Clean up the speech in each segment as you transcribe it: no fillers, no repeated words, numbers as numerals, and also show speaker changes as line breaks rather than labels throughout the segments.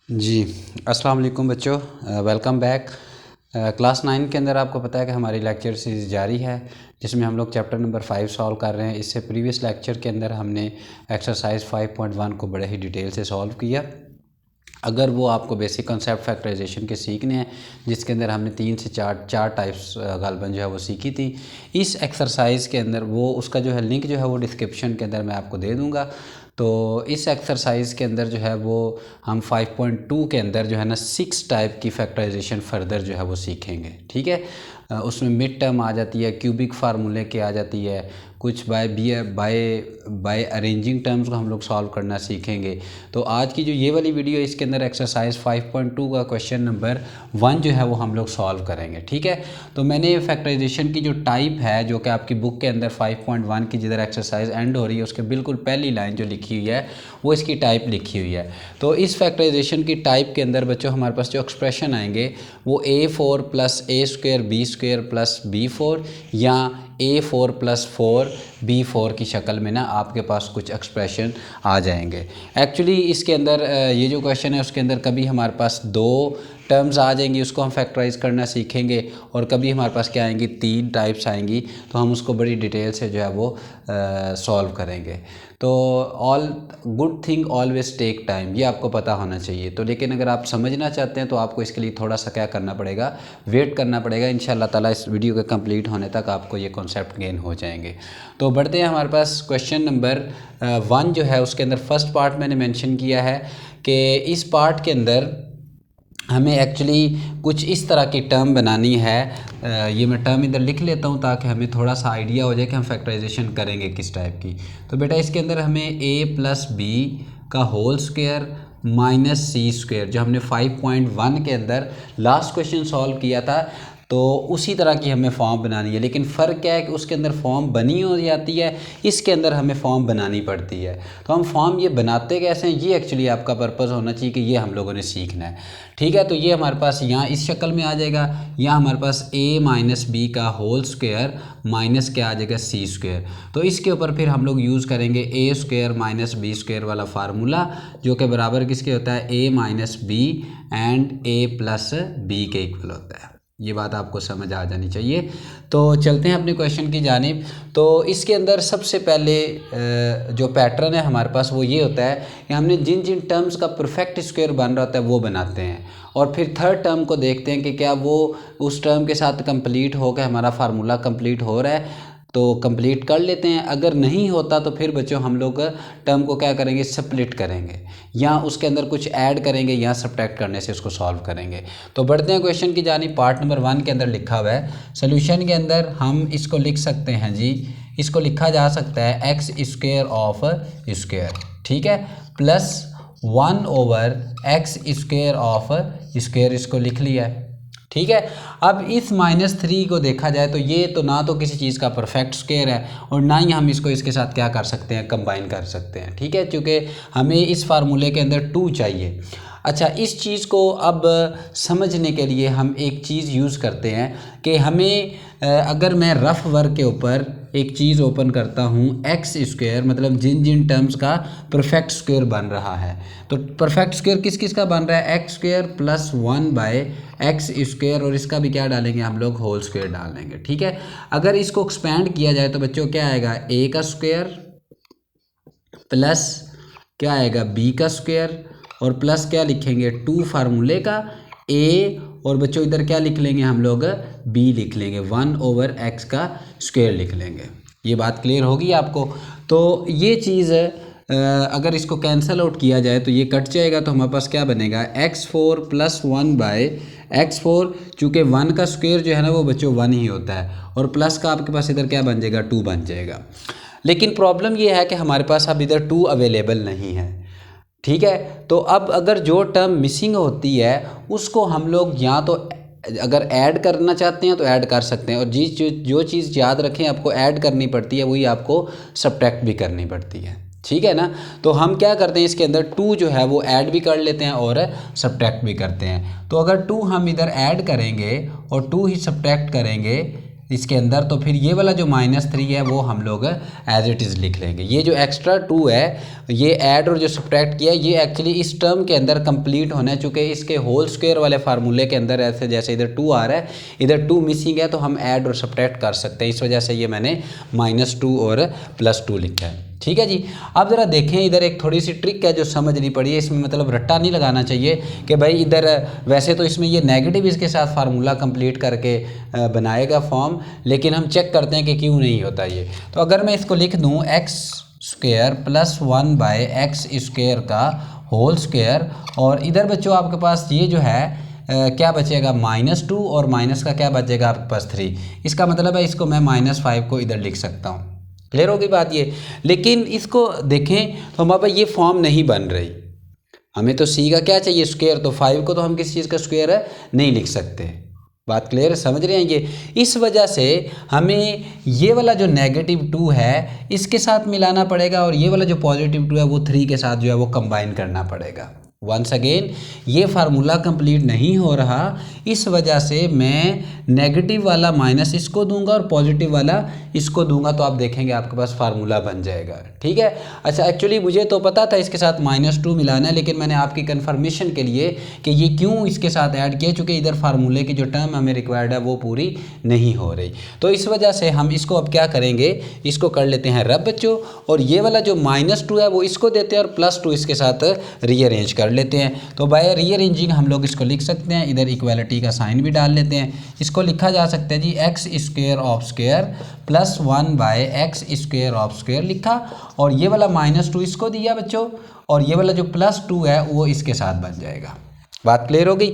जी, अस्सलाम वालेकुम बच्चों। Welcome back. क्लास 9 के अंदर आपको पता है कि हमारी लेक्चर सीरीज़ जारी है, जिसमें हम लोग चैप्टर नंबर 5 सॉल्व कर रहे हैं। इससे प्रीवियस लेक्चर के अंदर हमने एक्सरसाइज 5.1 को बड़े ही डिटेल से सॉल्व किया। अगर वो आपको बेसिक कॉन्सेप्ट फैक्टराइजेशन के सीखने हैं, जिसके अंदर हमने 3 से 4 टाइप्स गालबन जो है वो सीखी थी, इस एक्सरसाइज के अंदर वो उसका जो है लिंक जो है वो डिस्क्रिप्शन के अंदर मैं आपको दे दूँगा। तो इस एक्सरसाइज के अंदर जो है वो हम 5.2 के अंदर जो है ना 6 टाइप की फैक्टराइजेशन फर्दर जो है वो सीखेंगे। ठीक है, उसमें मिड टर्म आ जाती है, क्यूबिक फार्मूले के आ जाती है, कुछ बाय अरेंजिंग टर्म्स को हम लोग सॉल्व करना सीखेंगे। तो आज की जो ये वाली वीडियो, इसके अंदर एक्सरसाइज 5.2 का क्वेश्चन नंबर 1 जो है वो हम लोग सॉल्व करेंगे। ठीक है, तो मैंने फैक्टराइजेशन की जो टाइप है, जो कि आपकी बुक के अंदर 5.1 की जिधर एक्सरसाइज एंड हो रही है, उसके बिल्कुल पहली लाइन जो लिखी हुई है वो इसकी टाइप लिखी हुई है। तो इस फैक्टराइजेशन की टाइप के अंदर बच्चों हमारे पास जो एक्सप्रेशन आएंगे वो a4 + a² b² + b4 या a4 + 4 b4 की शक्ल में ना आपके पास कुछ एक्सप्रेशन आ जाएंगे। एक्चुअली इसके अंदर ये जो क्वेश्चन है उसके अंदर कभी हमारे पास 2 टर्म्स आ जाएंगी, उसको हम फैक्टराइज करना सीखेंगे, और कभी हमारे पास क्या आएंगी, 3 टाइप्स आएंगी, तो हम उसको बड़ी डिटेल से जो है वो सॉल्व करेंगे। तो all good thing always take time, ये आपको पता होना चाहिए। तो लेकिन अगर आप समझना चाहते हैं तो आपको इसके लिए थोड़ा सा क्या करना पड़ेगा, वेट करना पड़ेगा। इंशाल्लाह ताला इस वीडियो के कंप्लीट होने तक आपको ये कॉन्सेप्ट गेन हो जाएंगे। तो बढ़ते हैं हमारे पास क्वेश्चन नंबर 1 जो है उसके अंदर फर्स्ट पार्ट मैंने मेंशन किया है कि इस पार्ट के अंदर हमें एक्चुअली कुछ इस तरह की टर्म बनानी है। ये मैं टर्म इधर लिख लेता हूँ ताकि हमें थोड़ा सा आइडिया हो जाए कि हम फैक्टराइजेशन करेंगे किस टाइप की। तो बेटा इसके अंदर हमें a + b का होल स्क्वायर माइनस c² जो हमने 5.1 के अंदर लास्ट क्वेश्चन सॉल्व किया था, तो उसी तरह की हमें फॉर्म बनानी है। लेकिन फ़र्क क्या है कि उसके अंदर फॉर्म बनी हो जाती है, इसके अंदर हमें फॉर्म बनानी पड़ती है। तो हम फॉर्म ये बनाते कैसे हैं, ये एक्चुअली आपका पर्पज़ होना चाहिए कि ये हम लोगों ने सीखना है। ठीक है, तो ये हमारे पास यहाँ इस शक्ल में आ जाएगा, यहाँ हमारे पास a - b का होल स्क्वायर माइनस क्या आ जाएगा, c²। तो इसके ऊपर फिर हम लोग यूज़ करेंगे a² - b² वाला फार्मूला, जो कि बराबर किसके होता है, a - b and a + b के इक्वल होता है। ये बात आपको समझ आ जानी चाहिए। तो चलते हैं अपने क्वेश्चन की जानिब। तो इसके अंदर सबसे पहले जो पैटर्न है हमारे पास वो ये होता है कि हमने जिन जिन टर्म्स का परफेक्ट स्क्वायर बन रहा होता है वो बनाते हैं, और फिर थर्ड टर्म को देखते हैं कि क्या वो उस टर्म के साथ कंप्लीट हो गया, हमारा फार्मूला कंप्लीट हो रहा है तो कंप्लीट कर लेते हैं। अगर नहीं होता तो फिर बच्चों हम लोग टर्म को क्या करेंगे, स्प्लिट करेंगे, या उसके अंदर कुछ ऐड करेंगे, या सब्ट्रैक्ट करने से उसको सॉल्व करेंगे। तो बढ़ते हैं क्वेश्चन की जानी। पार्ट नंबर 1 के अंदर लिखा हुआ है, सोल्यूशन के अंदर हम इसको लिख सकते हैं जी, इसको लिखा जा सकता है x² ऑफ स्क्वायर, ठीक है, +1/x² ऑफ स्क्वायर, इसको लिख लिया है। ठीक है, अब इस -3 को देखा जाए तो ये तो ना तो किसी चीज़ का परफेक्ट स्क्वायर है, और ना ही हम इसको इसके साथ क्या कर सकते हैं, कंबाइन कर सकते हैं। ठीक है, क्योंकि हमें इस फार्मूले के अंदर 2 चाहिए। अच्छा, इस चीज़ को अब समझने के लिए हम एक चीज़ यूज़ करते हैं कि हमें अगर मैं रफ़ वर्क के ऊपर एक चीज़ ओपन करता हूँ, x² मतलब जिन जिन टर्म्स का परफेक्ट स्क्वायर बन रहा है, तो परफेक्ट स्क्वायर किस किस का बन रहा है, x² + 1/x², और इसका भी क्या डालेंगे हम लोग, होल स्क्वायर डालेंगे। ठीक है, अगर इसको एक्सपैंड किया जाए तो बच्चों क्या आएगा, a का स्क्वायर प्लस क्या आएगा, b का स्क्वायर, और प्लस क्या लिखेंगे, 2 फार्मूले का a, और बच्चों इधर क्या लिख लेंगे हम लोग, b लिख लेंगे, 1/x का स्क्वायर लिख लेंगे। ये बात क्लियर होगी आपको। तो ये चीज़ अगर इसको कैंसिल आउट किया जाए तो ये कट जाएगा, तो हमारे पास क्या बनेगा, x4 + 1/x4, चूँकि 1 का स्क्वायर जो है ना वो बच्चों 1 ही होता है, और प्लस का आपके पास इधर क्या बन जाएगा, 2 बन जाएगा। लेकिन प्रॉब्लम ये है कि हमारे पास अब इधर 2 अवेलेबल नहीं है। ठीक है, तो अब अगर जो टर्म मिसिंग होती है उसको हम लोग या तो अगर ऐड करना चाहते हैं तो ऐड कर सकते हैं, और जो चीज़ याद रखें आपको ऐड करनी पड़ती है वही आपको सब्ट्रैक्ट भी करनी पड़ती है। ठीक है ना, तो हम क्या करते हैं, इसके अंदर 2 जो है वो ऐड भी कर लेते हैं और सब्ट्रैक्ट भी करते हैं। तो अगर 2 हम इधर ऐड करेंगे और 2 ही सब्ट्रैक्ट करेंगे इसके अंदर, तो फिर ये वाला जो -3 है वो हम लोग एज इट इज़ लिख लेंगे। ये जो एक्स्ट्रा 2 है, ये ऐड और जो सब्ट्रैक्ट किया, ये एक्चुअली इस टर्म के अंदर कंप्लीट होना है, चूँकि इसके होल स्क्वायर वाले फार्मूले के अंदर ऐसे जैसे इधर 2 आ रहा है, इधर 2 मिसिंग है, तो हम ऐड और सब्ट्रैक्ट कर सकते हैं। इस वजह से ये मैंने -2 और +2 लिखा है। ठीक है जी। अब ज़रा देखें, इधर एक थोड़ी सी ट्रिक है जो समझनी पड़ी है। इसमें मतलब रट्टा नहीं लगाना चाहिए कि भाई इधर वैसे तो इसमें ये नेगेटिव इसके साथ फार्मूला कंप्लीट करके बनाएगा फॉर्म, लेकिन हम चेक करते हैं कि क्यों नहीं होता ये। तो अगर मैं इसको लिख दूँ x² + 1/x² का होल स्क्वायर, और इधर बच्चों आपके पास ये जो है क्या बचेगा -2, और माइनस का क्या बचेगा आपके पास 3। इसका मतलब है इसको मैं -5 को इधर लिख सकता हूँ। क्लियर होगी बात ये। लेकिन इसको देखें तो हमारे पास ये फॉर्म नहीं बन रही। हमें तो सी का क्या चाहिए, स्क्वायर। तो 5 को तो हम किसी चीज़ का स्क्वायर नहीं लिख सकते। बात क्लियर है, समझ रहे हैं ये। इस वजह से हमें ये वाला जो -2 है इसके साथ मिलाना पड़ेगा, और ये वाला जो +2 है वो 3 के साथ जो है वो कंबाइन करना पड़ेगा। वंस अगेन ये फार्मूला कंप्लीट नहीं हो रहा, इस वजह से मैं नेगेटिव वाला माइनस इसको दूंगा और पॉजिटिव वाला इसको दूंगा, तो आप देखेंगे आपके पास फार्मूला बन जाएगा। ठीक है। अच्छा, एक्चुअली मुझे तो पता था इसके साथ -2 मिलाना है, लेकिन मैंने आपकी कंफर्मेशन के लिए कि ये क्यों इसके साथ ऐड किया, चूँकि इधर फार्मूले की जो टर्म हमें रिक्वायर्ड है वो पूरी नहीं हो रही। तो इस वजह से हम इसको अब क्या करेंगे, इसको कर लेते हैं रब बच्चों, और ये वाला जो -2 है वो इसको देते हैं और +2 इसके साथ रीअरेंज कर लेते हैं। तो बाय रीअरेंजिंग हम लोग इसको लिख सकते हैं, इधर इक्वालिटी का साइन भी डाल लेते हैं। इसको लिखा जा सकता है जी x² + 1/x² लिखा, और ये वाला -2 इसको दिया बच्चों, और ये वाला जो +2 है वो इसके साथ बन जाएगा। बात क्लियर हो गई।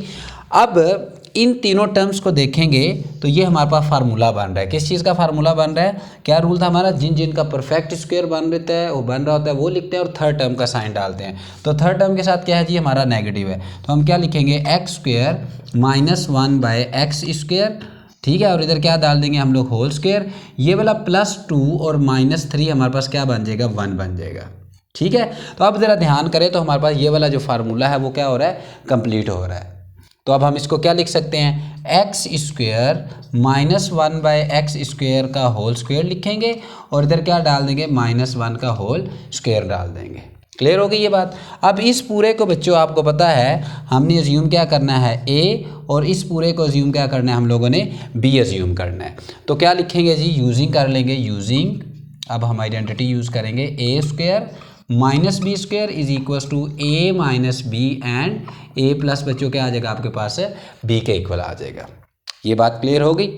अब इन तीनों टर्म्स को देखेंगे तो ये हमारे पास फार्मूला बन रहा है। किस चीज़ का फार्मूला बन रहा है, क्या रूल था हमारा, जिन जिन का परफेक्ट स्क्वायर बन रहा होता है वो लिखते हैं और थर्ड टर्म का साइन डालते हैं। तो थर्ड टर्म के साथ क्या है जी, हमारा नेगेटिव है, तो हम क्या लिखेंगे x² - 1/x²। ठीक है, और इधर क्या डाल देंगे हम लोग होल स्क्वायर। ये वाला +2 और -3 हमारे पास क्या बन जाएगा, 1 बन जाएगा। ठीक है। तो अब ज़रा ध्यान करें तो हमारे पास ये वाला जो फार्मूला है वो क्या हो रहा है, कंप्लीट हो रहा है। तो अब हम इसको क्या लिख सकते हैं, x² - 1/x² का होल स्क्वायर लिखेंगे, और इधर क्या डाल देंगे, -1 का होल स्क्वायर डाल देंगे। क्लियर हो गई ये बात। अब इस पूरे को बच्चों आपको पता है हमने अज्यूम क्या करना है, a, और इस पूरे को अज्यूम क्या करना है, हम लोगों ने b अज्यूम करना है। तो क्या लिखेंगे जी, यूजिंग कर लेंगे, यूजिंग, अब हम आइडेंटिटी यूज़ करेंगे, a² - b² = a - b, and a plus बच्चों क्या आ जाएगा आपके पास, b के इक्वल आ जाएगा। ये बात क्लियर हो गई।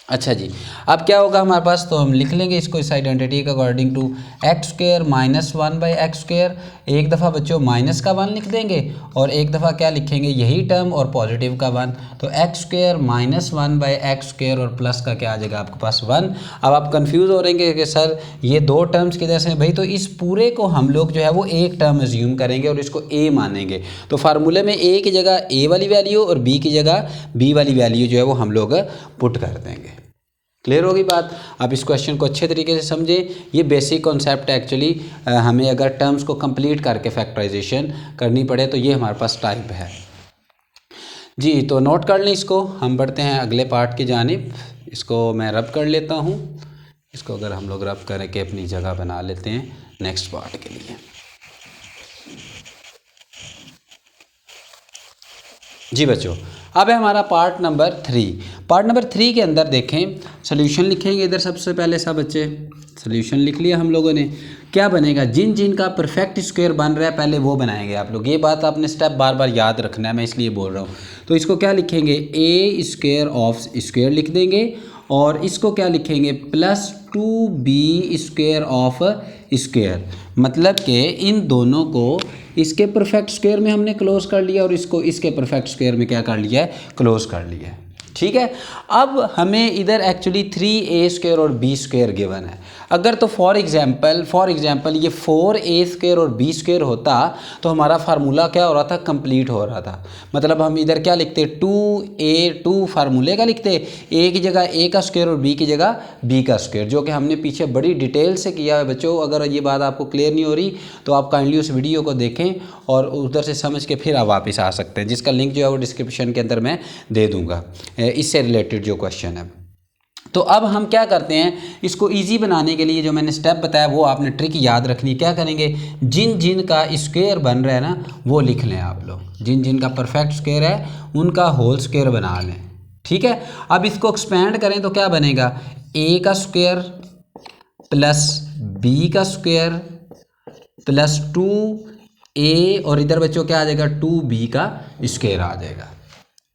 अच्छा जी, अब क्या होगा हमारे पास, तो हम लिख लेंगे इसको इस आइडेंटिटी के अकॉर्डिंग टू x² - 1/x²। एक दफ़ा बच्चों माइनस का 1 लिख देंगे, और एक दफ़ा क्या लिखेंगे, यही टर्म और पॉजिटिव का 1। तो x² - 1/x² और प्लस का क्या आ जाएगा आपके पास 1। अब आप कंफ्यूज हो रहेंगे कि सर ये दो टर्म्स किधर से, भाई तो इस पूरे को हम लोग जो है वो एक टर्म अज्यूम करेंगे और इसको a मानेंगे। तो फार्मूले में a की जगह a वाली वैल्यू और b की जगह b वाली वैल्यू जो है वो हम लोग पुट कर देंगे। क्लियर होगी बात। अब इस क्वेश्चन को अच्छे तरीके से समझें, ये बेसिक कॉन्सेप्ट है एक्चुअली। हमें अगर टर्म्स को कंप्लीट करके फैक्टराइजेशन करनी पड़े तो ये हमारे पास टाइप है जी। तो नोट कर लें इसको, हम बढ़ते हैं अगले पार्ट की जानिब। इसको मैं रब कर लेता हूँ, इसको अगर हम लोग रब करके अपनी जगह बना लेते हैं नेक्स्ट पार्ट के लिए। जी बच्चों, अब है हमारा पार्ट नंबर 3। पार्ट नंबर 3 के अंदर देखें, सोल्यूशन लिखेंगे। इधर सबसे पहले सब बच्चे सोल्यूशन लिख लिया हम लोगों ने। क्या बनेगा, जिन जिन का परफेक्ट स्क्वायर बन रहा है पहले वो बनाएंगे आप लोग। ये बात आपने स्टेप बार बार याद रखना है, मैं इसलिए बोल रहा हूँ। तो इसको क्या लिखेंगे, a² ऑफ स्क्वायर लिख देंगे, और इसको क्या लिखेंगे, +2b² ऑफ स्क्वायर। मतलब कि इन दोनों को इसके परफेक्ट स्क्वायर में हमने क्लोज कर लिया, और इसको इसके परफेक्ट स्क्वायर में क्या कर लिया है, क्लोज कर लिया है। ठीक है। अब हमें इधर एक्चुअली 3a² और b² गिवन है। अगर तो फॉर एग्जांपल ये 4a² और b² होता तो हमारा फार्मूला क्या हो रहा था, कंप्लीट हो रहा था। मतलब हम इधर क्या लिखते, 2a2 फार्मूले का लिखते, a की जगह a का स्क्वायर और b की जगह b का स्क्वायर, जो कि हमने पीछे बड़ी डिटेल से किया है बच्चों। अगर ये बात आपको क्लियर नहीं हो रही तो आप काइंडली उस वीडियो को देखें और उधर से समझ के फिर आप वापस आ सकते हैं, जिसका लिंक जो है वो डिस्क्रिप्शन के अंदर मैं दे दूँगा, इससे रिलेटेड जो क्वेश्चन है। तो अब हम क्या करते हैं, इसको इजी बनाने के लिए जो मैंने स्टेप बताया वो आपने ट्रिक याद रखनी। क्या करेंगे, जिन जिन का स्क्वायर बन रहा है ना वो लिख लें आप लोग, जिन जिन का परफेक्ट स्क्वायर है उनका होल स्क्वायर बना लें। ठीक है, अब इसको एक्सपेंड करें तो क्या बनेगा, a का स्क्वायर प्लस b का स्क्वायर प्लस 2a और इधर बच्चों क्या आ जाएगा, 2b का स्क्वायर आ जाएगा।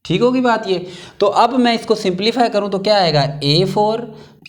ठीक होगी बात ये। तो अब मैं इसको सिंप्लीफाई करूं तो क्या आएगा, a4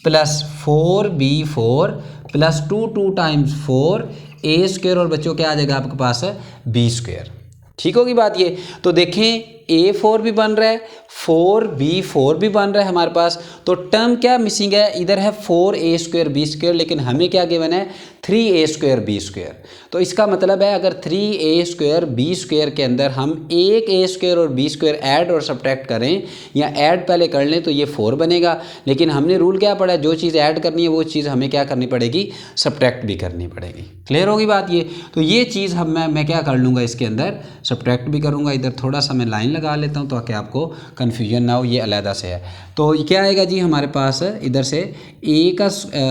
plus 4b4 plus 2 times 4 a square और बच्चों क्या आ जाएगा आपके पास b स्क्वायर। ठीक होगी बात ये। तो देखें a4 भी बन रहा है, 4b4 भी बन रहा है हमारे पास। तो टर्म क्या मिसिंग है, इधर है 4a स्क्वायर b स्क्वायर, लेकिन हमें क्या गिवन है 3a स्क्वायर b स्क्वायर। तो इसका मतलब है अगर 3a स्क्वायर b स्क्वायर के अंदर हम एक a स्क्वायर और b स्क्वायर ऐड और सब्ट्रैक्ट करें या ऐड पहले कर लें तो ये 4 बनेगा। लेकिन हमने रूल क्या पढ़ा है, जो चीज़ ऐड करनी है वो चीज़ हमें क्या करनी पड़ेगी, सब्ट्रैक्ट भी करनी पड़ेगी। क्लियर होगी बात ये। तो ये चीज़ मैं क्या कर लूँगा, इसके अंदर सब्ट्रैक्ट भी करूँगा। इधर थोड़ा सा मैं लाइन लगा लेता हूँ ताकि आपको कन्फ्यूजन ना हो, ये अलहदा से है। तो क्या आएगा जी हमारे पास, इधर से a का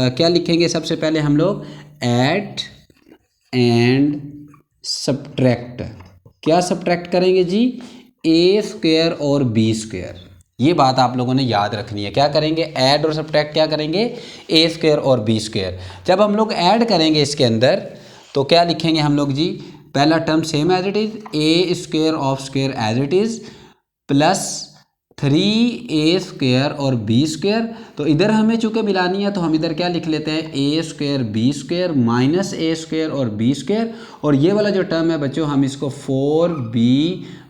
क्या लिखेंगे, सबसे पहले हम लोग ऐड एंड सब्ट्रैक्ट। क्या सब्ट्रैक्ट करेंगे जी, a स्क्वायर और b स्क्वायर। ये बात आप लोगों ने याद रखनी है। क्या करेंगे, ऐड और सब्ट्रैक्ट क्या करेंगे, a स्क्वायर और b स्क्वायर। जब हम लोग ऐड करेंगे इसके अंदर तो क्या लिखेंगे हम लोग जी, पहला term same as it is, a square of square as it is plus 3a square और b स्क्वायर। तो इधर हमें चूँकि मिलानी है तो हम इधर क्या लिख लेते हैं, a square b square minus a square और b स्क्वायर। और ये वाला जो टर्म है बच्चों हम इसको 4b,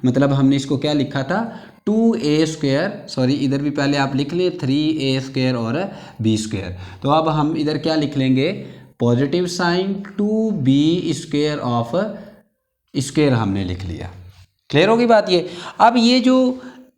मतलब हमने इसको क्या लिखा था 2a स्क्वायर, सॉरी इधर भी पहले आप लिख लें 3a स्क्वायर और b स्क्वायर। तो अब हम इधर क्या लिख लेंगे, positive sign 2b square of square हमने लिख लिया। क्लियर होगी बात ये। अब ये जो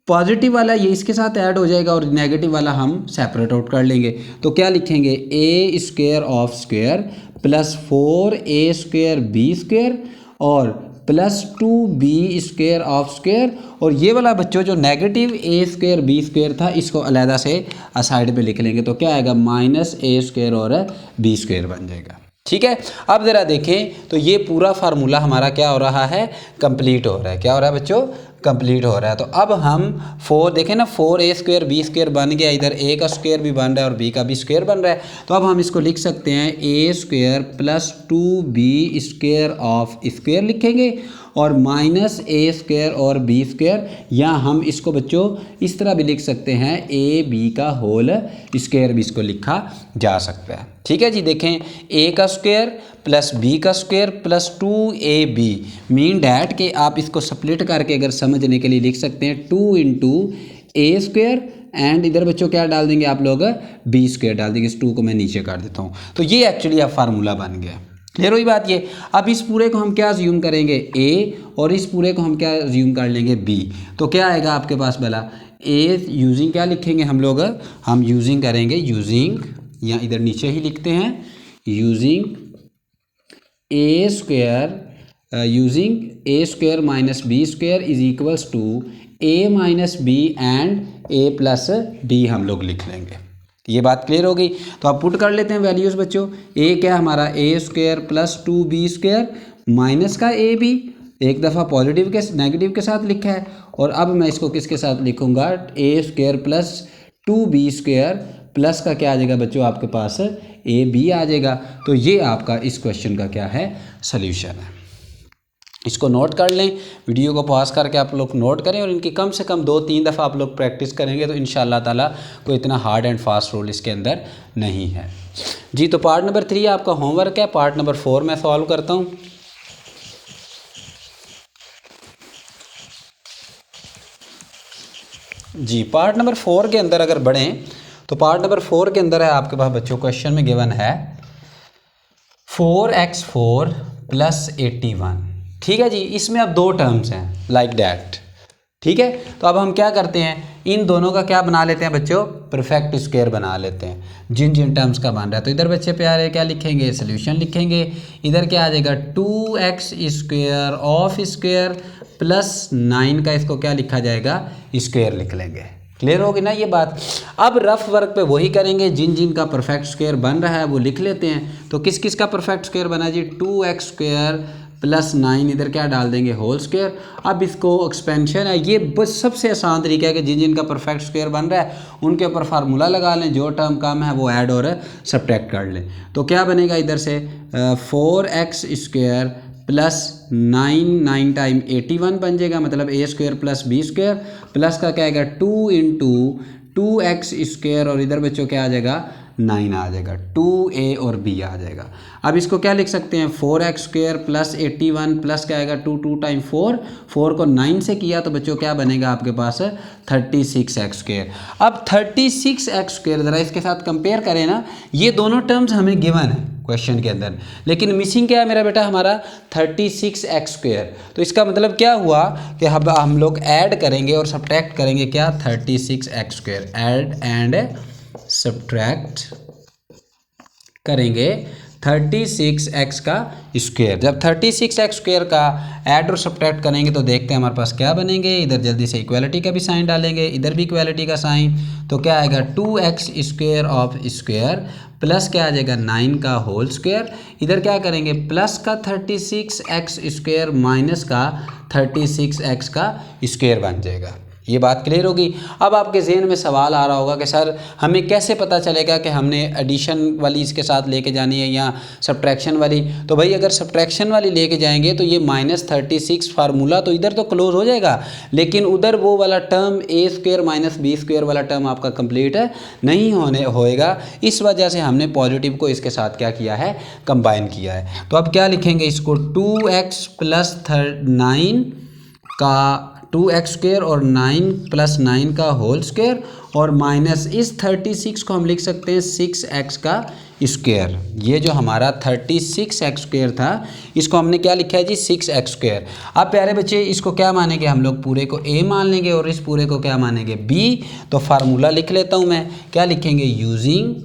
पॉजिटिव वाला ये इसके साथ ऐड हो जाएगा और नेगेटिव वाला हम सेपरेट आउट कर लेंगे। तो क्या लिखेंगे, a square of square plus 4a square b square और plus 2b square of square. और ये वाला बच्चों जो negative a square b square था इसको अलहदा से साइड पे लिख लेंगे। तो क्या आएगा, माइनस a स्क्वायर और b स्क्वायर बन जाएगा। ठीक है, अब ज़रा देखें तो ये पूरा फार्मूला हमारा क्या हो रहा है, कंप्लीट हो रहा है। क्या हो रहा है बच्चों, कंप्लीट हो रहा है। तो अब हम 4 देखें ना, 4a स्क्वायर b स्क्वायर बन गया, इधर a का स्क्वायर भी बन रहा है और b का भी स्क्वायर बन रहा है। तो अब हम इसको लिख सकते हैं a square plus 2b square of square लिखेंगे और माइनस a स्क्वायर और b स्क्वायर, या हम इसको बच्चों इस तरह भी लिख सकते हैं a b का होल स्क्वायर भी इसको लिखा जा सकता है। ठीक है जी, देखें a का स्क्वायर प्लस b का square plus 2ab mean that के आप इसको स्प्लिट करके अगर समझने के लिए लिख सकते हैं 2 इंटू a स्क्वायर एंड इधर बच्चों क्या डाल देंगे आप लोग, b स्क्वायर डाल देंगे। इस 2 को मैं नीचे कर देता हूँ। तो ये एक्चुअली अब फार्मूला बन गया। क्लियर हुई बात ये। अब इस पूरे को हम क्या अज्यूम करेंगे, a और इस पूरे को हम क्या अज्यूम कर लेंगे, b। तो क्या आएगा आपके पास भला, a यूजिंग क्या लिखेंगे हम लोग, हम यूजिंग करेंगे, यूजिंग या इधर नीचे ही लिखते हैं, using a square, using a square minus b square is equals to a minus b and a plus b हम लोग लिख लेंगे। ये बात क्लियर हो गई। तो आप पुट कर लेते हैं वैल्यूज़ बच्चों। a क्या हमारा, a square plus 2b square minus का ab, एक दफ़ा पॉजिटिव के नेगेटिव के साथ लिखा है। और अब मैं इसको किसके साथ लिखूंगा, a square plus 2b square plus का क्या आ जाएगा बच्चों आपके पास, ab आ जाएगा। तो ये आपका इस क्वेश्चन का क्या है, सल्यूशन है। इसको नोट कर लें, वीडियो को पॉज करके आप लोग नोट करें और इनकी कम से कम 2-3 दफ़ा आप लोग प्रैक्टिस करेंगे तो इंशाअल्लाह ताला कोई इतना हार्ड एंड फास्ट रूल इसके अंदर नहीं है जी। तो पार्ट नंबर 3 आपका होमवर्क है। पार्ट नंबर 4 मैं सॉल्व करता हूँ। जी पार्ट नंबर 4 के अंदर अगर बढ़ें तो पार्ट नंबर 4 के अंदर है आपके पास बच्चों, क्वेश्चन में गिवन है 4x4 प्लस 81। ठीक है जी, इसमें अब 2 टर्म्स हैं लाइक डैट। ठीक है, तो अब हम क्या करते हैं, इन दोनों का क्या बना लेते हैं बच्चों, परफेक्ट स्क्वायर बना लेते हैं जिन जिन टर्म्स का बन रहा है। तो इधर बच्चे प्यारे क्या लिखेंगे, सोल्यूशन लिखेंगे। इधर क्या आ जाएगा, 2x square of square plus 9 का इसको क्या लिखा जाएगा, स्क्वायर लिख लेंगे। क्लियर होगी ना ये बात। अब रफ वर्क पे वही करेंगे, जिन जिन का परफेक्ट स्क्वायर बन रहा है वो लिख लेते हैं। तो किस किस का परफेक्ट स्क्वायर बना जी, 2x² प्लस 9, इधर क्या डाल देंगे होल स्क्वायर। अब इसको एक्सपेंशन है, ये बस सबसे आसान तरीका है कि जिन जिन का परफेक्ट स्क्वायर बन रहा है उनके ऊपर फार्मूला लगा लें, जो टर्म कम है वो ऐड और सब्ट्रैक्ट कर लें। तो क्या बनेगा इधर से 4x² प्लस 9 टाइम 81 बन जाएगा, मतलब a² प्लस b² प्लस का क्या आएगा 2 इंटू 2x² और इधर बच्चों क्या आ जाएगा 9 आ जाएगा, 2a और b आ जाएगा। अब इसको क्या लिख सकते हैं 4x² प्लस 81 प्लस क्या आएगा 2 टाइम 4 को 9 से किया तो बच्चों क्या बनेगा आपके पास 36x²। अब 36x² ज़रा इसके साथ कंपेयर करें ना, ये दोनों टर्म्स हमें गिवन है क्वेश्चन के अंदर, लेकिन मिसिंग क्या है मेरा बेटा हमारा 36x²। तो इसका मतलब क्या हुआ कि हम लोग ऐड करेंगे और सब्ट्रैक्ट करेंगे क्या 36x², ऐड एंड सब्ट्रैक्ट करेंगे 36x का स्क्वायर। जब 36x² का ऐड और सब्ट्रैक्ट करेंगे तो देखते हैं हमारे पास क्या बनेंगे। इधर जल्दी से इक्वालिटी का भी साइन डालेंगे, इधर भी इक्वालिटी का साइन, तो क्या आएगा 2x² ऑफ स्क्वायर प्लस क्या आ जाएगा 9 का होल स्क्वायर। इधर क्या करेंगे प्लस का 36x² माइनस का 36x का स्क्वायर बन जाएगा। ये बात क्लियर होगी। अब आपके जहन में सवाल आ रहा होगा कि सर हमें कैसे पता चलेगा कि हमने एडिशन वाली इसके साथ लेके जानी है या सब्ट्रैक्शन वाली। तो भाई अगर सब्ट्रैक्शन वाली लेके जाएंगे तो ये -36 फार्मूला तो इधर तो क्लोज हो जाएगा, लेकिन उधर वो वाला टर्म a² माइनस b² वाला टर्म आपका कंप्लीट नहीं होएगा। इस वजह से हमने पॉजिटिव को इसके साथ क्या किया है कंबाइन किया है। तो अब क्या लिखेंगे इसको 2x प्लस 9 का 2x² और 9 प्लस 9 का होल स्क्वायर और माइनस इस 36 को हम लिख सकते हैं 6x का स्क्वायर। ये जो हमारा 36x² था इसको हमने क्या लिखा है जी 6x²। अब प्यारे बच्चे इसको क्या मानेंगे हम लोग, पूरे को a मान लेंगे और इस पूरे को क्या मानेंगे b। तो फार्मूला लिख लेता हूँ मैं, क्या लिखेंगे using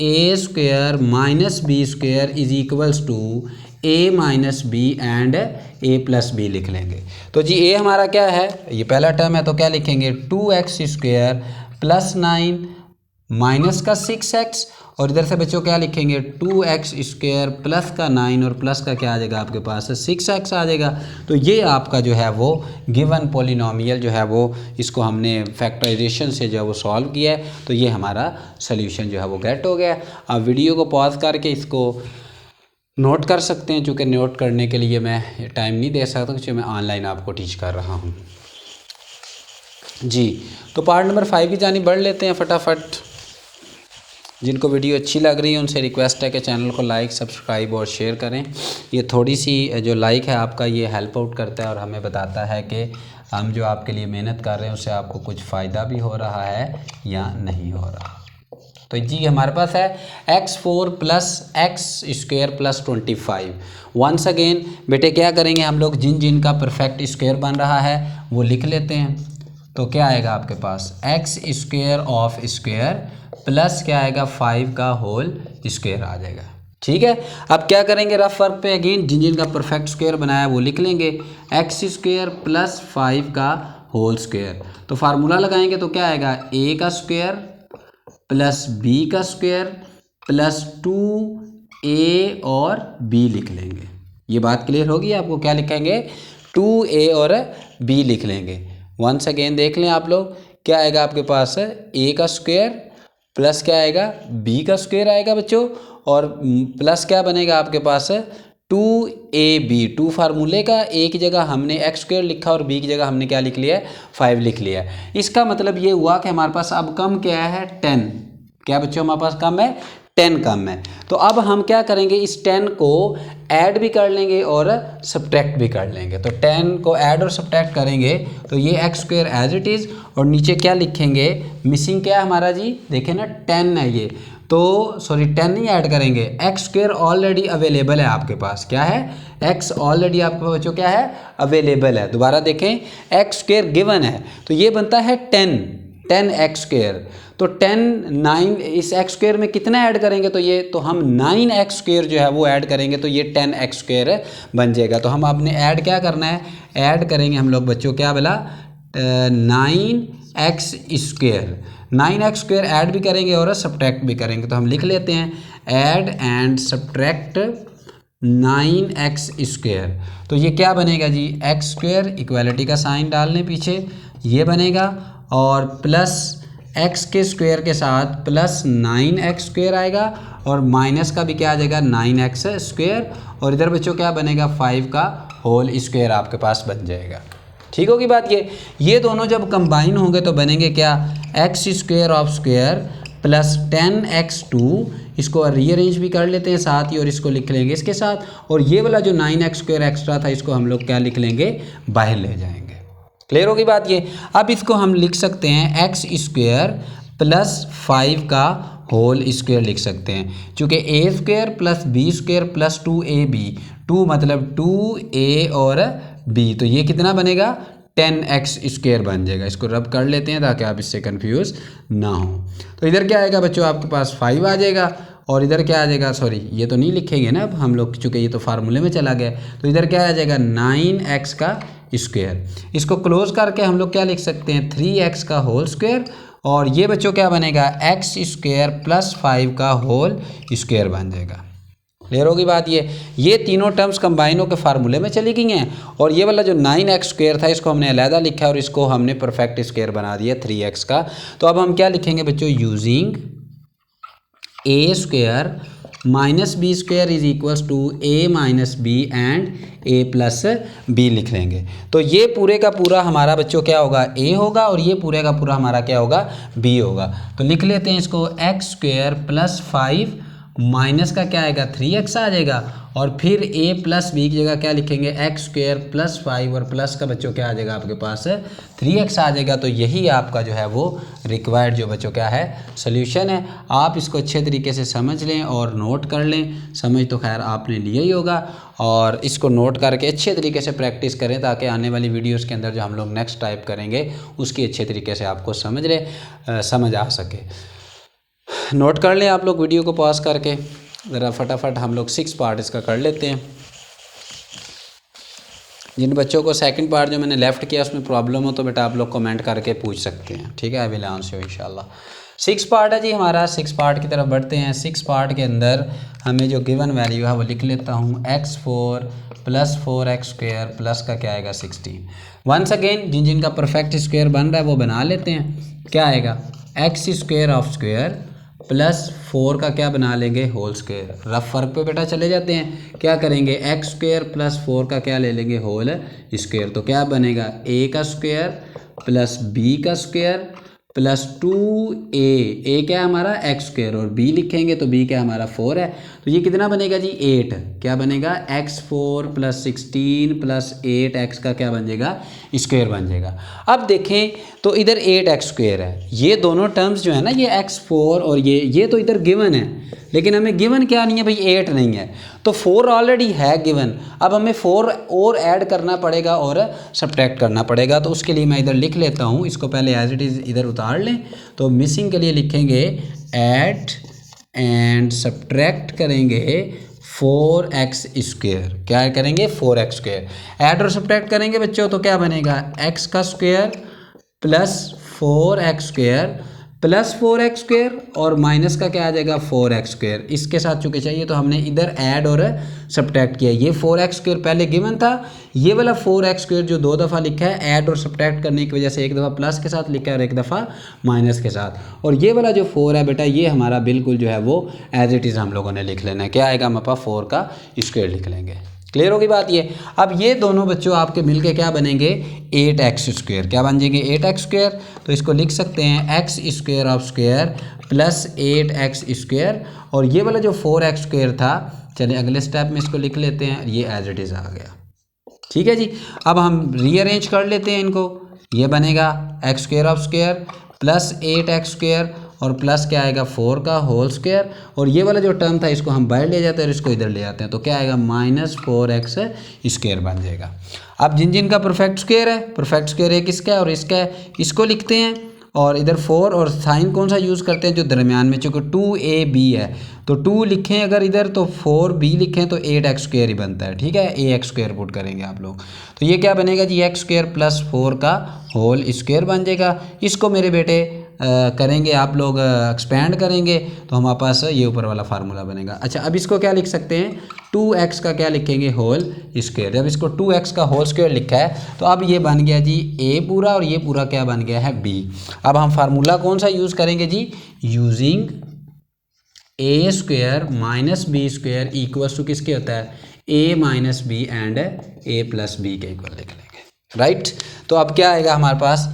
a² minus b² is equals to a minus B and a plus B लिख लेंगे। तो जी a हमारा क्या है, ये पहला टर्म है, तो क्या लिखेंगे 2x² प्लस 9 माइनस का 6x और इधर से बच्चों क्या लिखेंगे 2x² प्लस का 9 और प्लस का क्या आ जाएगा आपके पास 6x आ जाएगा। तो ये आपका जो है वो गिवन पॉलिनोमियल जो है वो इसको हमने फैक्टराइजेशन से जो है वो सॉल्व किया है, तो ये हमारा सोल्यूशन जो है वो गेट हो गया। अब वीडियो को पॉज करके इसको नोट कर सकते हैं, चूँकि नोट करने के लिए मैं टाइम नहीं दे सकता क्योंकि मैं ऑनलाइन आपको टीच कर रहा हूँ जी। तो पार्ट नंबर 5 की जानिब बढ़ लेते हैं फटाफट। जिनको वीडियो अच्छी लग रही है उनसे रिक्वेस्ट है कि चैनल को लाइक सब्सक्राइब और शेयर करें। ये थोड़ी सी जो लाइक है आपका ये हेल्प आउट करता है और हमें बताता है कि हम जो आपके लिए मेहनत कर रहे हैं उससे आपको कुछ फ़ायदा भी हो रहा है या नहीं हो रहा। तो जी हमारे पास है x4 plus x² plus 25। Once again बेटे क्या करेंगे हम लोग, जिन जिन का परफेक्ट स्क्वायर बन रहा है वो लिख लेते हैं। तो क्या आएगा आपके पास x² ऑफ स्क्वायर प्लस क्या आएगा 5 का होल स्क्वायर आ जाएगा। ठीक है, अब क्या करेंगे रफ वर्क पे अगेन जिन जिन का परफेक्ट स्क्वायर बनाया वो लिख लेंगे x² प्लस 5 का होल स्क्वायर। तो फार्मूला लगाएंगे तो क्या आएगा a का स्क्वायर प्लस b का स्क्वायर प्लस 2a और b लिख लेंगे। ये बात क्लियर होगी आपको, क्या लिखेंगे 2a और b लिख लेंगे। वंस अगेन देख लें आप लोग, क्या आएगा आपके पास a का स्क्वायर प्लस क्या आएगा b का स्क्वायर आएगा बच्चों, और प्लस क्या बनेगा आपके पास 2ab। 2 फार्मूले का a की जगह हमने x² लिखा और b की जगह हमने क्या लिख लिया है 5 लिख लिया। इसका मतलब ये हुआ कि हमारे पास अब कम क्या है 10। क्या बच्चों हमारे पास कम है 10 कम है। तो अब हम क्या करेंगे इस 10 को ऐड भी कर लेंगे और सब्ट्रैक्ट भी कर लेंगे। तो 10 को ऐड और सब्ट्रैक्ट करेंगे तो ये x² एज इट इज़ और नीचे क्या लिखेंगे, मिसिंग क्या है हमारा जी देखें ना 10 है ये, तो सॉरी 10 नहीं ऐड करेंगे, x² ऑलरेडी अवेलेबल है आपके पास। क्या है x ऑलरेडी आपके पास बच्चों क्या है अवेलेबल है। दोबारा देखें x² गिवन है तो ये बनता है 10x²। तो 9 इस x² में कितना ऐड करेंगे तो ये तो हम 9x² जो है वो ऐड करेंगे तो ये 10x² बन जाएगा। तो हम आपने ऐड क्या करना है, ऐड करेंगे हम लोग बच्चों क्या बोला 9x²। 9x² ऐड भी करेंगे और सब्ट्रैक्ट भी करेंगे, तो हम लिख लेते हैं ऐड एंड सब्ट्रैक्ट 9x²। तो ये क्या बनेगा जी, x², इक्वालिटी का साइन डाल लें पीछे, ये बनेगा, और प्लस x के स्क्वायर के साथ प्लस 9x² आएगा, और माइनस का भी क्या आ जाएगा 9x², और इधर बच्चों क्या बनेगा 5 का होल स्क्वायर आपके पास बन जाएगा। ठीक होगी बात। ये दोनों जब कंबाइन होंगे तो बनेंगे क्या, x² of square plus 10x², इसको रीअरेंज भी कर लेते हैं साथ ही, और इसको लिख लेंगे इसके साथ, और ये वाला जो 9x² एक्स्ट्रा था इसको हम लोग क्या लिख लेंगे, बाहर ले जाएंगे। क्लियर होगी बात ये। अब इसको हम लिख सकते हैं x² प्लस 5 का होल स्क्वायर लिख सकते हैं, चूँकि a² plus b² plus 2ab, 2 मतलब 2a और b, तो ये कितना बनेगा 10x² बन जाएगा। इसको रब कर लेते हैं ताकि आप इससे कंफ्यूज ना हो। तो इधर क्या आएगा बच्चों, आपके पास 5 आ जाएगा, और इधर क्या आ जाएगा, सॉरी ये तो नहीं लिखेंगे ना अब हम लोग, चूँकि ये तो फार्मूले में चला गया, तो इधर क्या आ जाएगा 9x का स्क्वायर। इसको क्लोज करके हम लोग क्या लिख सकते हैं 3x का होल स्क्वायर, और ये बच्चों क्या बनेगा x² प्लस 5 का होल स्क्वायर बन जाएगा। क्लियर होगी बात ये तीनों टर्म्स कंबाइन होकर फार्मूले में चली गई हैं, और ये वाला जो 9x² था इसको हमने अलहदा लिखा है और इसको हमने परफेक्ट स्क्वायर बना दिया 3x का। तो अब हम क्या लिखेंगे बच्चों, using a² minus b² is equals to a minus b and a plus b लिख लेंगे। तो ये पूरे का पूरा हमारा बच्चों क्या होगा, a होगा, और ये पूरे का पूरा हमारा क्या होगा, b होगा। तो लिख लेते हैं इसको x² प्लस 5 माइनस का क्या आएगा 3x आ जाएगा, और फिर a प्लस b की जगह क्या लिखेंगे x² प्लस 5, और प्लस का बच्चों क्या आ जाएगा आपके पास 3x आ जाएगा। तो यही आपका जो है वो रिक्वायर्ड जो बच्चों क्या है सोल्यूशन है। आप इसको अच्छे तरीके से समझ लें और नोट कर लें, समझ तो खैर आपने लिया ही होगा, और इसको नोट करके अच्छे तरीके से प्रैक्टिस करें ताकि आने वाली वीडियोज़ के अंदर जो हम लोग नेक्स्ट टाइप करेंगे उसकी अच्छे तरीके से आपको समझ आ सके। नोट कर लें आप लोग वीडियो को पॉज करके, ज़रा फटाफट हम लोग 6 पार्ट इसका कर लेते हैं। जिन बच्चों को सेकंड पार्ट जो मैंने लेफ़्ट किया उसमें प्रॉब्लम हो तो बेटा आप लोग कमेंट करके पूछ सकते हैं, ठीक है, आई विल आंसर इंशाल्लाह। 6 पार्ट है जी हमारा, 6 पार्ट की तरफ बढ़ते हैं। 6 पार्ट के अंदर हमें जो गिवन वैल्यू है वो लिख लेता हूँ, x4 प्लस 4x² प्लस का क्या आएगा 16। वंस अगेन जिन का परफेक्ट स्क्वायर बन रहा है वो बना लेते हैं। क्या आएगा x² ऑफ स्क्वायर प्लस 4 का क्या बना लेंगे होल स्क्वायर। रफ वर्क पे बेटा चले जाते हैं, क्या करेंगे x² प्लस 4 का क्या ले लेंगे होल स्क्वायर। तो क्या बनेगा a का स्क्वायर प्लस b का स्क्वायर प्लस 2a क्या है हमारा x² और b लिखेंगे तो b क्या हमारा 4 है। तो ये कितना बनेगा जी 8, क्या बनेगा x4 प्लस 16 प्लस 8x का क्या बन जाएगा स्क्वायर बन जाएगा। अब देखें तो इधर 8x² है, ये दोनों टर्म्स जो है ना ये x4 और ये तो इधर गिवन है, लेकिन हमें गिवन क्या नहीं है भाई 8 नहीं है, तो 4 ऑलरेडी है गिवन। अब हमें 4 और ऐड करना पड़ेगा और सब्ट्रैक्ट करना पड़ेगा, तो उसके लिए मैं इधर लिख लेता हूँ, इसको पहले एज इट इज़ इधर उतार लें। तो मिसिंग के लिए लिखेंगे ऐड एंड सब्ट्रैक्ट करेंगे 4x²। क्या करेंगे 4x², ऐड और सब्ट्रैक्ट करेंगे बच्चों तो क्या बनेगा x का square plus 4x² plus 4x² और माइनस का क्या आ जाएगा 4x²। इसके साथ चूँकि चाहिए तो हमने इधर ऐड और सब्ट्रैक्ट किया। ये 4x² पहले गिवन था, ये वाला 4x² जो 2 दफ़ा लिखा है ऐड और सब्ट्रैक्ट करने की वजह से एक दफ़ा प्लस के साथ लिखा है और एक दफ़ा माइनस के साथ, और ये वाला जो 4 है बेटा ये हमारा बिल्कुल जो है वो एज इट इज़ हम लोगों ने लिख लेना है। क्या आएगा हमारे पास 4 का स्क्वायर लिख लेंगे। क्लियर होगी बात ये। अब ये दोनों बच्चों आपके मिलके क्या बनेंगे 8x²। क्या बन जाएंगे 8x², तो इसको लिख सकते हैं x² of square plus 8x², और ये वाला जो 4x² था, चलिए अगले स्टेप में इसको लिख लेते हैं, ये एज इट इज़ आ गया। ठीक है जी, अब हम रीअरेंज कर लेते हैं इनको। ये बनेगा x² of square plus 8x² और प्लस क्या आएगा 4 का होल स्क्वायर, और ये वाला जो टर्म था इसको हम बाहर ले जाते हैं और इसको इधर ले आते हैं, तो क्या आएगा -4x² बन जाएगा। अब जिन का परफेक्ट स्क्वायर है, परफेक्ट स्क्वायर एक इसका है और इसका है, इसको लिखते हैं, और इधर 4 और साइन कौन सा यूज़ करते हैं जो दरमियान में, चूँकि 2ab है तो 2 लिखें अगर इधर तो 4b लिखें तो 8x² ही बनता है, ठीक है। ax² पुट करेंगे आप लोग तो ये क्या बनेगा जी, x² + 4 का होल स्क्वायर बन जाएगा। इसको मेरे बेटे करेंगे आप लोग एक्सपेंड करेंगे तो हमारे पास ये ऊपर वाला फार्मूला बनेगा। अच्छा, अब इसको क्या लिख सकते हैं, 2x का क्या लिखेंगे, होल स्क्वायर। जब इसको 2x का होल स्क्वायर लिखा है तो अब ये बन गया जी a पूरा और ये पूरा क्या बन गया है, b। अब हम फार्मूला कौन सा यूज़ करेंगे जी, using a² - b² equals to किसके होता है, a - b and a + b के इक्वल लिख लेंगे, राइट। तो अब क्या आएगा हमारे पास,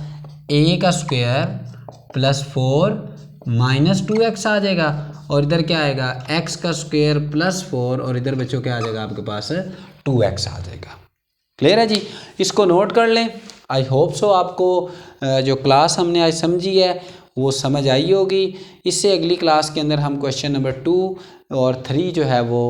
a² + 4 - 2x आ जाएगा और इधर क्या आएगा, x² + 4 और इधर बच्चों क्या आ जाएगा आपके पास, 2x आ जाएगा। क्लियर है जी, इसको नोट कर लें। आई होप सो आपको जो क्लास हमने आज समझी है वो समझ आई होगी। इससे अगली क्लास के अंदर हम क्वेश्चन नंबर 2 और 3 जो है वो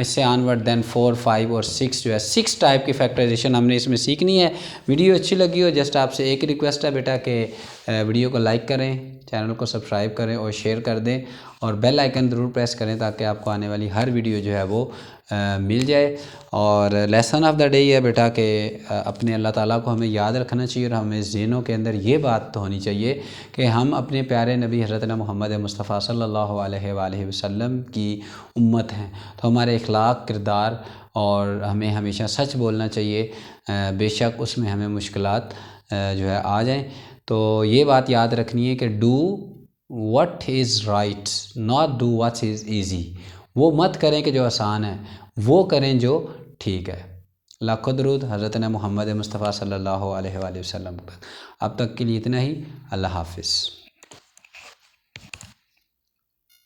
इससे ऑनवर्ड देन 4, 5 और 6 जो है 6 टाइप की फैक्टराइजेशन हमने इसमें सीखनी है। वीडियो अच्छी लगी हो जस्ट आपसे एक रिक्वेस्ट है बेटा कि वीडियो को लाइक करें, चैनल को सब्सक्राइब करें और शेयर कर दें और बेल आइकन ज़रूर प्रेस करें ताकि आपको आने वाली हर वीडियो जो है वो मिल जाए। और लेसन ऑफ द डे ये है बेटा कि अपने अल्लाह ताला को हमें याद रखना चाहिए और हमें ज़हनों के अंदर ये बात तो होनी चाहिए कि हम अपने प्यारे नबी हज़रत मोहम्मद मुस्तफ़ा सल्लल्लाहु अलैहि वसल्लम की उम्मत हैं। तो हमारे इखलाक, किरदार और हमें हमेशा सच बोलना चाहिए, बेशक उसमें हमें मुश्किलात जो है आ जाएं। तो ये बात याद रखनी है कि do what is right, not do what is easy. वो मत करें कि जो आसान है, वो करें जो ठीक है। लाखों दरूद हज़रत मोहम्मद मुस्तफ़ा सल्लल्लाहु अलैहि वसल्लम। अब तक के लिए इतना ही। अल्लाह हाफ़िज़।